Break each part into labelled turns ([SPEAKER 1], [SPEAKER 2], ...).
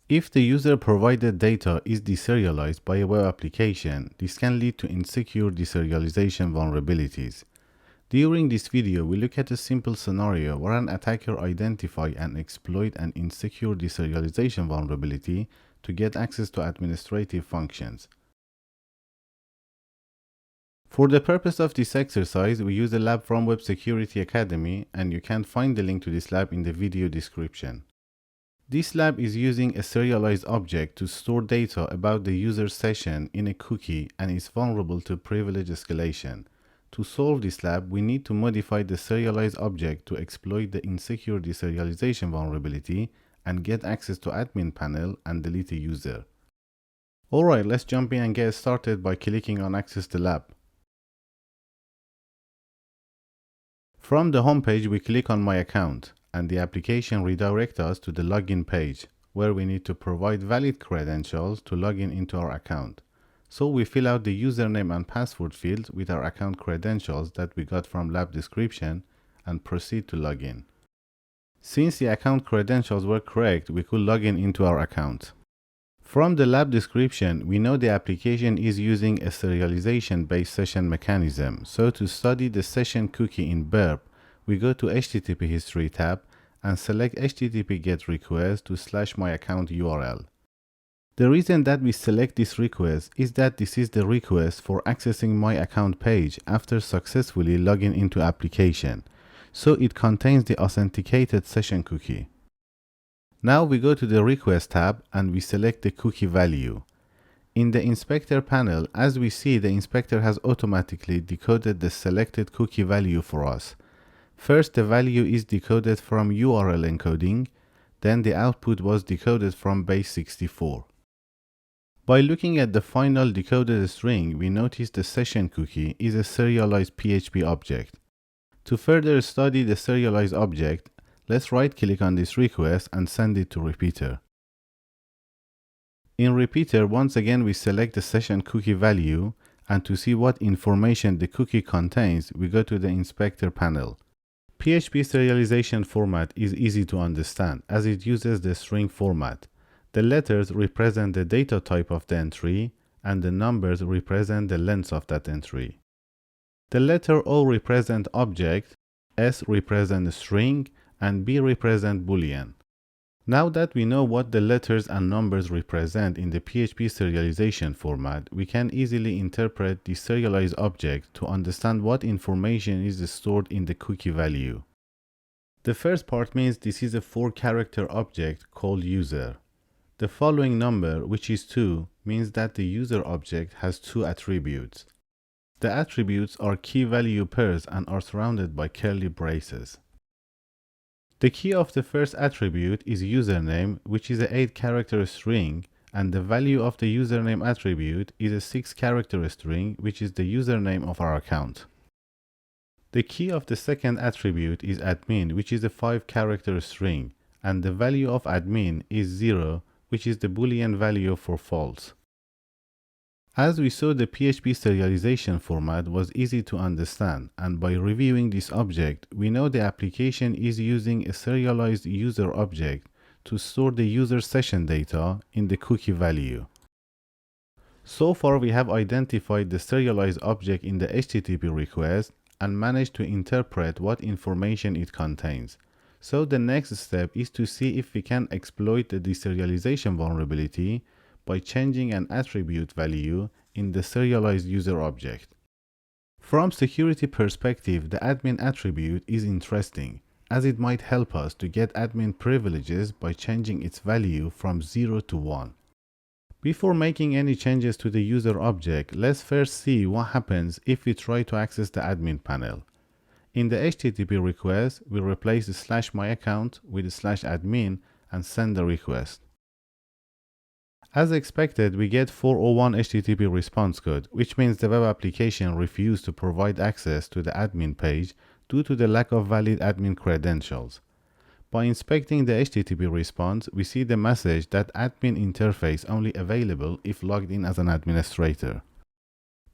[SPEAKER 1] If the user provided data is deserialized by a web application, this can lead to insecure deserialization vulnerabilities. During this video, we look at a simple scenario where an attacker identifies and exploits an insecure deserialization vulnerability to get access to administrative functions. For the purpose of this exercise, we use a lab from Web Security Academy, and you can find the link to this lab in the video description. This lab is using a serialized object to store data about the user session in a cookie and is vulnerable to privilege escalation. To solve this lab, we need to modify the serialized object to exploit the insecure deserialization vulnerability and get access to admin panel and delete a user. Alright, let's jump in and get started by clicking on Access the lab. From the home page, we click on My Account, and the application redirects us to the login page, where we need to provide valid credentials to log in into our account. So we fill out the username and password fields with our account credentials that we got from lab description and proceed to log in. Since the account credentials were correct, we could log in into our account. From the lab description, we know the application is using a serialization-based session mechanism. So to study the session cookie in burp, we go to HTTP History tab and select HTTP GET request to /myaccount URL. The reason that we select this request is that this is the request for accessing my account page after successfully logging into application. So it contains the authenticated session cookie. Now we go to the Request tab and we select the cookie value. In the Inspector panel, as we see, the inspector has automatically decoded the selected cookie value for us. First, the value is decoded from URL encoding, then the output was decoded from base 64. By looking at the final decoded string, we notice the session cookie is a serialized PHP object. To further study the serialized object, let's right-click on this request and send it to Repeater. In Repeater, once again we select the session cookie value, and to see what information the cookie contains, we go to the Inspector panel. PHP serialization format is easy to understand as it uses the string format. The letters represent the data type of the entry, and the numbers represent the length of that entry. The letter O represent object, S represent string, and B represent boolean. Now that we know what the letters and numbers represent in the PHP serialization format, we can easily interpret the serialized object to understand what information is stored in the cookie value. The first part means this is a 4-character object called user. The following number, which is 2, means that the user object has 2 attributes. The attributes are key value pairs and are surrounded by curly braces. The key of the first attribute is username, which is an 8-character string, and the value of the username attribute is a 6-character string, which is the username of our account. The key of the second attribute is admin, which is a 5-character string, and the value of admin is 0, which is the boolean value for false. As we saw, the PHP serialization format was easy to understand, and by reviewing this object, we know the application is using a serialized user object to store the user session data in the cookie value. So far, we have identified the serialized object in the HTTP request and managed to interpret what information it contains. So the next step is to see if we can exploit the deserialization vulnerability by changing an attribute value in the serialized user object. From security perspective, the admin attribute is interesting, as it might help us to get admin privileges by changing its value from 0 to 1. Before making any changes to the user object, let's first see what happens if we try to access the admin panel. In the HTTP request, we replace the /myaccount with the /admin and send the request. As expected, we get 401 HTTP response code, which means the web application refused to provide access to the admin page due to the lack of valid admin credentials. By inspecting the HTTP response, we see the message that admin interface only available if logged in as an administrator.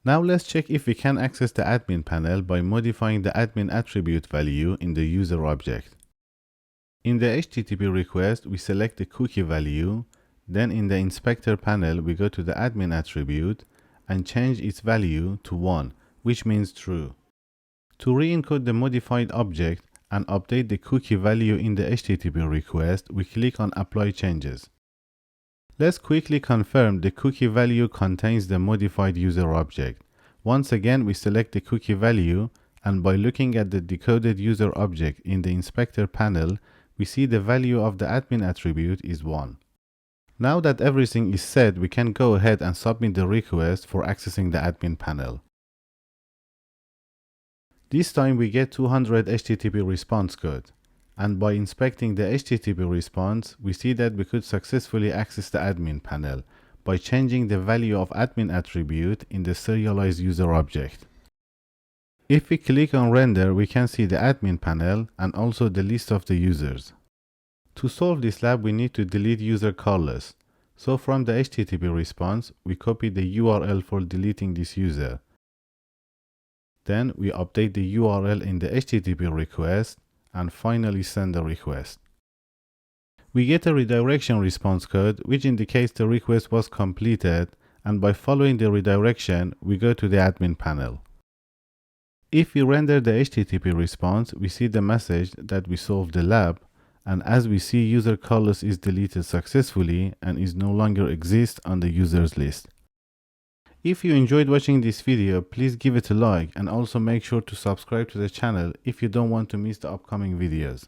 [SPEAKER 1] Now let's check if we can access the admin panel by modifying the admin attribute value in the user object. In the HTTP request, we select the cookie value, Then in the inspector panel, we go to the admin attribute and change its value to 1, which means true. To re-encode the modified object and update the cookie value in the HTTP request, we click on Apply Changes. Let's quickly confirm the cookie value contains the modified user object. Once again, we select the cookie value, and by looking at the decoded user object in the inspector panel, we see the value of the admin attribute is 1. Now that everything is set, we can go ahead and submit the request for accessing the admin panel. This time we get 200 HTTP response code, and by inspecting the HTTP response, we see that we could successfully access the admin panel by changing the value of admin attribute in the serialized user object. If we click on render, we can see the admin panel and also the list of the users. To solve this lab, we need to delete user call list. So from the HTTP response, we copy the URL for deleting this user. Then we update the URL in the HTTP request and finally send the request. We get a redirection response code which indicates the request was completed, and by following the redirection, we go to the admin panel. If we render the HTTP response, we see the message that we solved the lab, and as we see, user call list is deleted successfully and is no longer exist on the users list. If you enjoyed watching this video, please give it a like and also make sure to subscribe to the channel if you don't want to miss the upcoming videos.